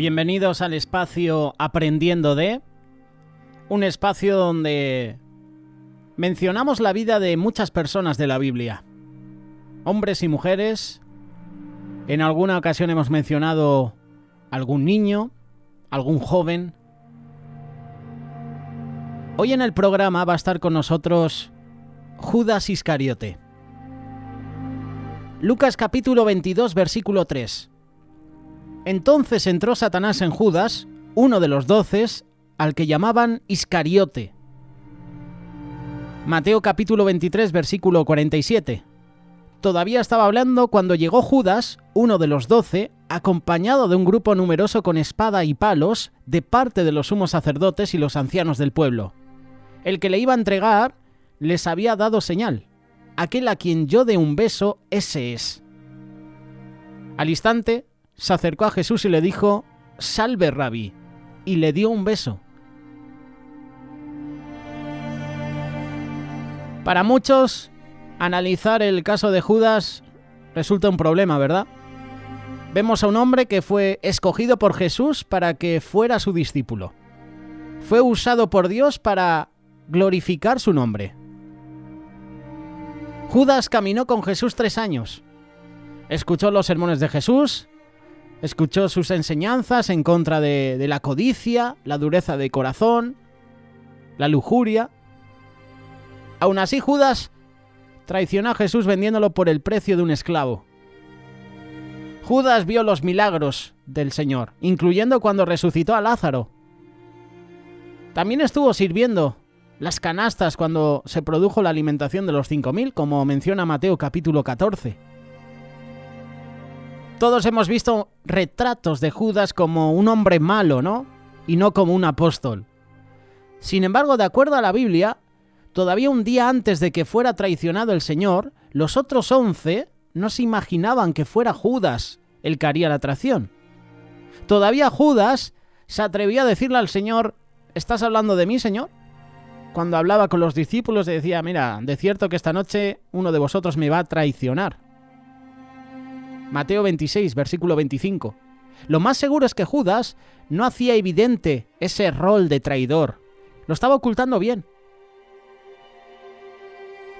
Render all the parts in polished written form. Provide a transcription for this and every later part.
Bienvenidos al espacio Aprendiendo de, un espacio donde mencionamos la vida de muchas personas de la Biblia, hombres y mujeres. En alguna ocasión hemos mencionado algún niño, algún joven. Hoy en el programa va a estar con nosotros Judas Iscariote. Lucas capítulo 22, versículo 3. Entonces entró Satanás en Judas, uno de los 12, al que llamaban Iscariote. Mateo capítulo 23, versículo 47. Todavía estaba hablando cuando llegó Judas, uno de los 12, acompañado de un grupo numeroso con espada y palos, de parte de los sumos sacerdotes y los ancianos del pueblo. El que le iba a entregar les había dado señal. Aquel a quien yo dé un beso, ese es. Al instante, se acercó a Jesús y le dijo: «Salve, Rabí», y le dio un beso. Para muchos, analizar el caso de Judas resulta un problema, ¿verdad? Vemos a un hombre que fue escogido por Jesús para que fuera su discípulo. Fue usado por Dios para glorificar su nombre. Judas caminó con Jesús 3 años. Escuchó los sermones de Jesús, escuchó sus enseñanzas en contra de la codicia, la dureza de corazón, la lujuria. Aún así, Judas traicionó a Jesús vendiéndolo por el precio de un esclavo. Judas vio los milagros del Señor, incluyendo cuando resucitó a Lázaro. También estuvo sirviendo las canastas cuando se produjo la alimentación de los 5.000, como menciona Mateo capítulo 14. Todos hemos visto retratos de Judas como un hombre malo, ¿no? Y no como un apóstol. Sin embargo, de acuerdo a la Biblia, todavía un día antes de que fuera traicionado el Señor, los otros 11 no se imaginaban que fuera Judas el que haría la traición. Todavía Judas se atrevió a decirle al Señor: ¿estás hablando de mí, Señor? Cuando hablaba con los discípulos decía: mira, de cierto que esta noche uno de vosotros me va a traicionar. Mateo 26, versículo 25. Lo más seguro es que Judas no hacía evidente ese rol de traidor. Lo estaba ocultando bien.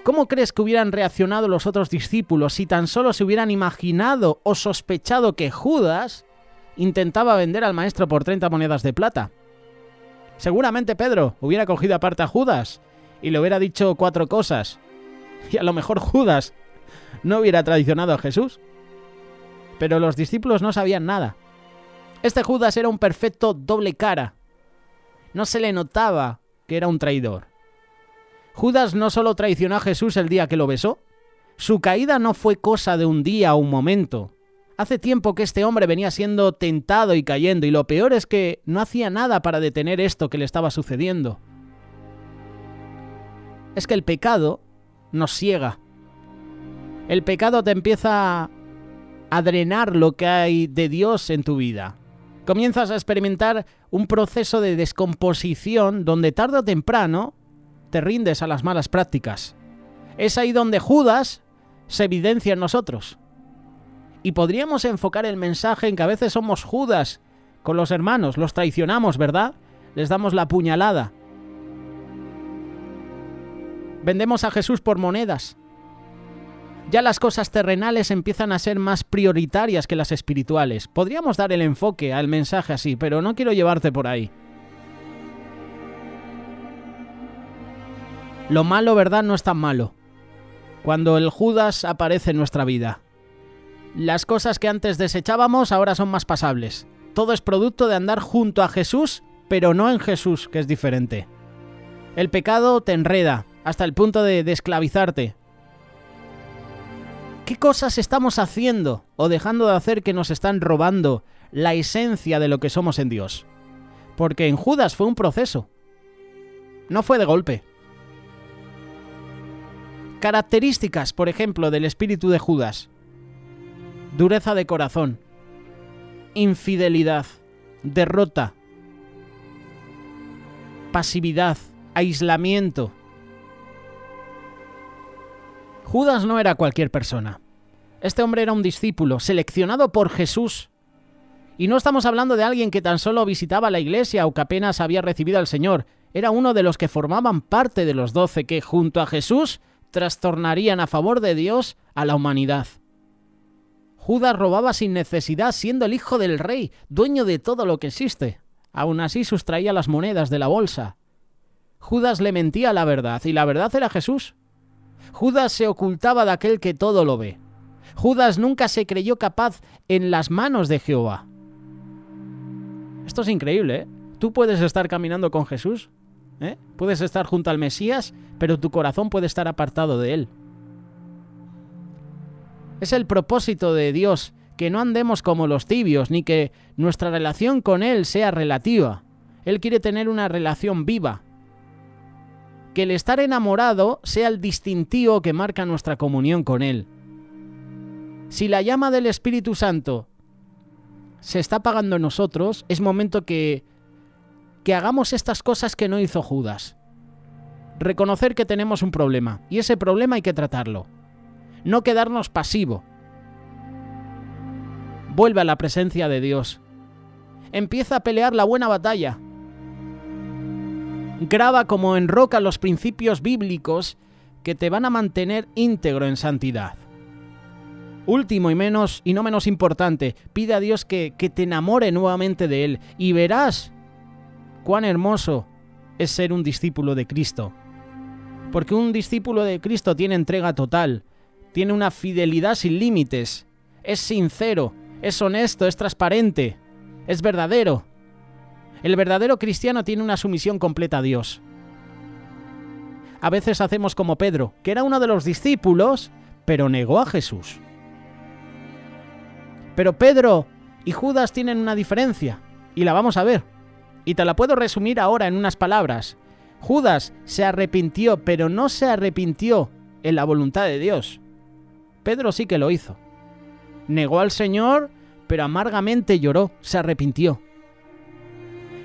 ¿Cómo crees que hubieran reaccionado los otros discípulos si tan solo se hubieran imaginado o sospechado que Judas intentaba vender al maestro por 30 monedas de plata? Seguramente Pedro hubiera cogido aparte a Judas y le hubiera dicho 4 cosas. Y a lo mejor Judas no hubiera traicionado a Jesús. Pero los discípulos no sabían nada. Este Judas era un perfecto doble cara. No se le notaba que era un traidor. Judas no solo traicionó a Jesús el día que lo besó. Su caída no fue cosa de un día o un momento. Hace tiempo que este hombre venía siendo tentado y cayendo, y lo peor es que no hacía nada para detener esto que le estaba sucediendo. Es que el pecado nos ciega. El pecado te empieza a drenar lo que hay de Dios en tu vida. Comienzas a experimentar un proceso de descomposición donde tarde o temprano te rindes a las malas prácticas. Es ahí donde Judas se evidencia en nosotros. Y podríamos enfocar el mensaje en que a veces somos Judas con los hermanos, los traicionamos, ¿verdad? Les damos la puñalada. Vendemos a Jesús por monedas. Ya las cosas terrenales empiezan a ser más prioritarias que las espirituales. Podríamos dar el enfoque al mensaje así, pero no quiero llevarte por ahí. Lo malo, ¿verdad?, no es tan malo cuando el Judas aparece en nuestra vida. Las cosas que antes desechábamos ahora son más pasables. Todo es producto de andar junto a Jesús, pero no en Jesús, que es diferente. El pecado te enreda hasta el punto de esclavizarte. ¿Qué cosas estamos haciendo o dejando de hacer que nos están robando la esencia de lo que somos en Dios? Porque en Judas fue un proceso. No fue de golpe. Características, por ejemplo, del espíritu de Judas: dureza de corazón, infidelidad, derrota, pasividad, aislamiento. Judas no era cualquier persona. Este hombre era un discípulo seleccionado por Jesús Y no estamos hablando de alguien que tan solo visitaba la iglesia o que apenas había recibido al Señor. Era uno de los que formaban parte de los 12 que, junto a Jesús, trastornarían a favor de Dios a la humanidad. Judas robaba sin necesidad, siendo el hijo del rey, dueño de todo lo que existe. Aún así sustraía las monedas de la bolsa. Judas le mentía a la verdad, y la verdad era Jesús. Judas se ocultaba de aquel que todo lo ve. Judas nunca se creyó capaz en las manos de Jehová. Esto es increíble, ¿eh? Tú puedes estar caminando con Jesús, ¿eh? Puedes estar junto al Mesías, pero tu corazón puede estar apartado de él. Es el propósito de Dios que no andemos como los tibios, ni que nuestra relación con Él sea relativa. Él quiere tener una relación viva. Que el estar enamorado sea el distintivo que marca nuestra comunión con Él. Si la llama del Espíritu Santo se está apagando en nosotros, es momento que hagamos estas cosas que no hizo Judas. Reconocer que tenemos un problema, y ese problema hay que tratarlo. No quedarnos pasivo. Vuelve a la presencia de Dios. Empieza a pelear la buena batalla. Graba como en roca los principios bíblicos que te van a mantener íntegro en santidad. Último y no menos importante, pide a Dios que te enamore nuevamente de Él y verás cuán hermoso es ser un discípulo de Cristo. Porque un discípulo de Cristo tiene entrega total, tiene una fidelidad sin límites, es sincero, es honesto, es transparente, es verdadero. El verdadero cristiano tiene una sumisión completa a Dios. A veces hacemos como Pedro, que era uno de los discípulos, pero negó a Jesús. Pero Pedro y Judas tienen una diferencia, y la vamos a ver. Y te la puedo resumir ahora en unas palabras. Judas se arrepintió, pero no se arrepintió en la voluntad de Dios. Pedro sí que lo hizo. Negó al Señor, pero amargamente lloró, se arrepintió.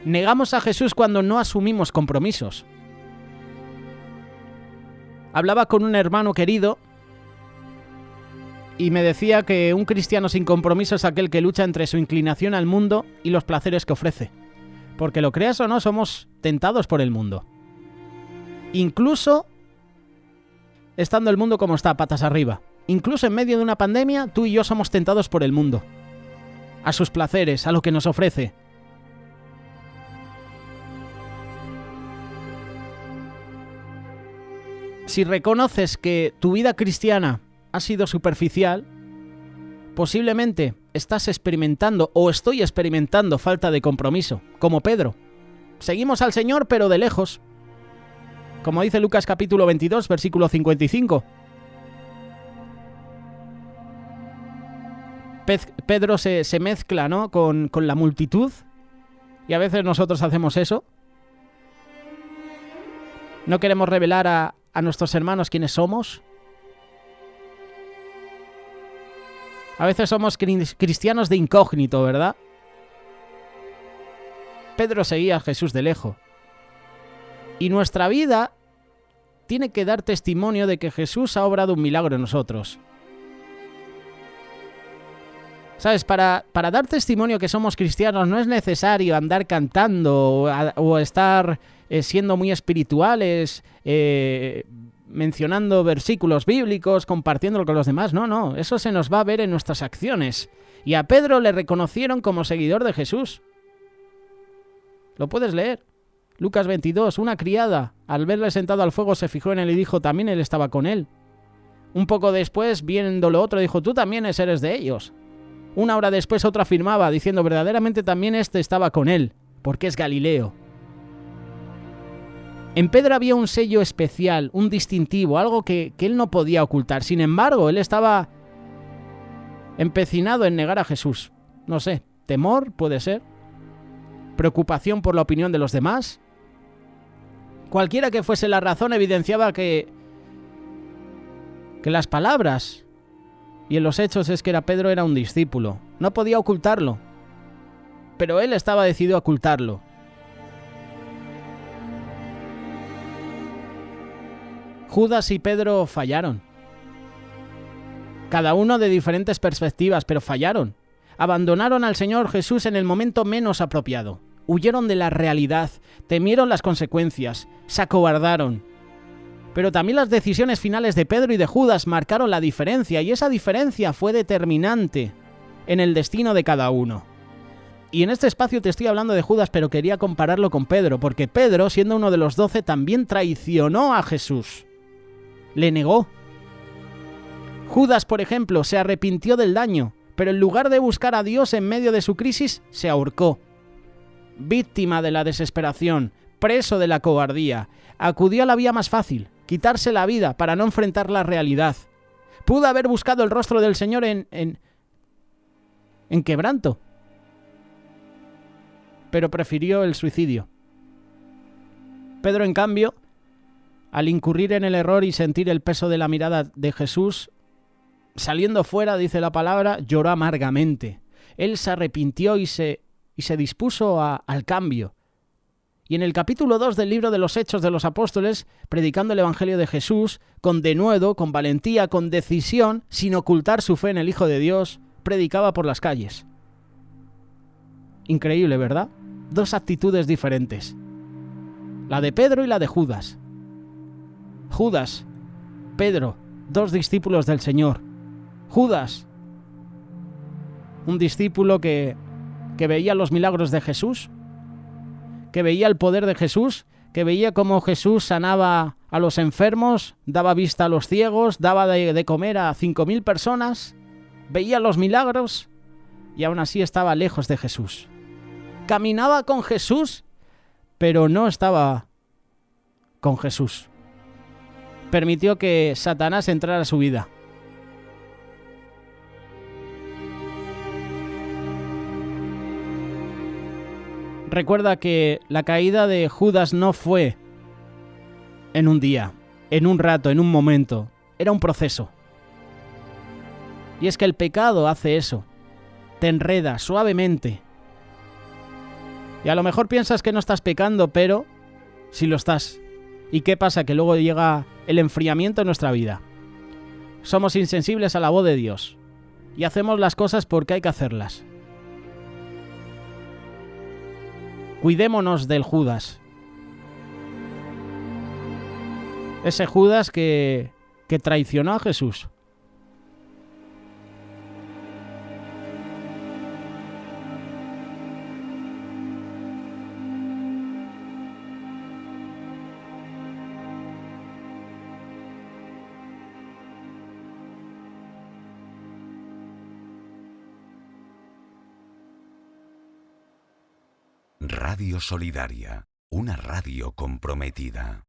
Negamos a Jesús cuando no asumimos compromisos. Hablaba con un hermano querido y me decía que un cristiano sin compromiso es aquel que lucha entre su inclinación al mundo y los placeres que ofrece. Porque lo creas o no, somos tentados por el mundo. Incluso estando el mundo como está, patas arriba. Incluso en medio de una pandemia, tú y yo somos tentados por el mundo. A sus placeres, a lo que nos ofrece. Si reconoces que tu vida cristiana ha sido superficial, posiblemente estás experimentando o estoy experimentando falta de compromiso, como Pedro. Seguimos al Señor, pero de lejos. Como dice Lucas capítulo 22, versículo 55. Pedro se mezcla, ¿no?, con la multitud, y a veces nosotros hacemos eso. No queremos revelar a nuestros hermanos quiénes somos. A veces somos cristianos de incógnito, ¿verdad? Pedro seguía a Jesús de lejos. Y nuestra vida tiene que dar testimonio de que Jesús ha obrado un milagro en nosotros. ¿Sabes? Para dar testimonio que somos cristianos no es necesario andar cantando o estar siendo muy espirituales, mencionando versículos bíblicos, compartiéndolo con los demás. No, eso se nos va a ver en nuestras acciones. Y a Pedro le reconocieron como seguidor de Jesús. Lo puedes leer. Lucas 22, una criada, al verle sentado al fuego, se fijó en él y dijo, también él estaba con él. Un poco después, viéndolo otro, dijo, tú también eres de ellos. Una hora después otra afirmaba, diciendo, verdaderamente también este estaba con él, porque es Galileo. En Pedro había un sello especial, un distintivo, algo que él no podía ocultar. Sin embargo, él estaba empecinado en negar a Jesús. No sé, temor puede ser, preocupación por la opinión de los demás. Cualquiera que fuese la razón, evidenciaba que las palabras y en los hechos es que Pedro era un discípulo. No podía ocultarlo, pero él estaba decidido a ocultarlo. Judas y Pedro fallaron. Cada uno de diferentes perspectivas, pero fallaron. Abandonaron al Señor Jesús en el momento menos apropiado. Huyeron de la realidad, temieron las consecuencias, se acobardaron. Pero también las decisiones finales de Pedro y de Judas marcaron la diferencia, y esa diferencia fue determinante en el destino de cada uno. Y en este espacio te estoy hablando de Judas, pero quería compararlo con Pedro, porque Pedro, siendo uno de los 12, también traicionó a Jesús. Le negó. Judas, por ejemplo, se arrepintió del daño, pero en lugar de buscar a Dios en medio de su crisis, se ahorcó. Víctima de la desesperación, preso de la cobardía, acudió a la vía más fácil, quitarse la vida para no enfrentar la realidad. Pudo haber buscado el rostro del Señor en quebranto, pero prefirió el suicidio. Pedro, en cambio, al incurrir en el error y sentir el peso de la mirada de Jesús, saliendo fuera, dice la palabra, lloró amargamente. Él se arrepintió y se dispuso al cambio. Y en el capítulo 2 del libro de los Hechos de los Apóstoles, predicando el Evangelio de Jesús, con denuedo, con valentía, con decisión, sin ocultar su fe en el Hijo de Dios, predicaba por las calles. Increíble, ¿verdad? Dos actitudes diferentes. La de Pedro y la de Judas. Judas, Pedro, dos discípulos del Señor. Judas, un discípulo que veía los milagros de Jesús, que veía el poder de Jesús, que veía cómo Jesús sanaba a los enfermos, daba vista a los ciegos, daba de comer a 5.000 personas, veía los milagros y aún así estaba lejos de Jesús. Caminaba con Jesús, pero no estaba con Jesús. Permitió que Satanás entrara a su vida. Recuerda que la caída de Judas no fue en un día, en un rato, en un momento. Era un proceso. Y es que el pecado hace eso. Te enreda suavemente. Y a lo mejor piensas que no estás pecando, pero sí lo estás. ¿Y qué pasa? Que luego llega el enfriamiento en nuestra vida. Somos insensibles a la voz de Dios. Y hacemos las cosas porque hay que hacerlas. Cuidémonos del Judas. Ese Judas que traicionó a Jesús. Radio Solidaria, una radio comprometida.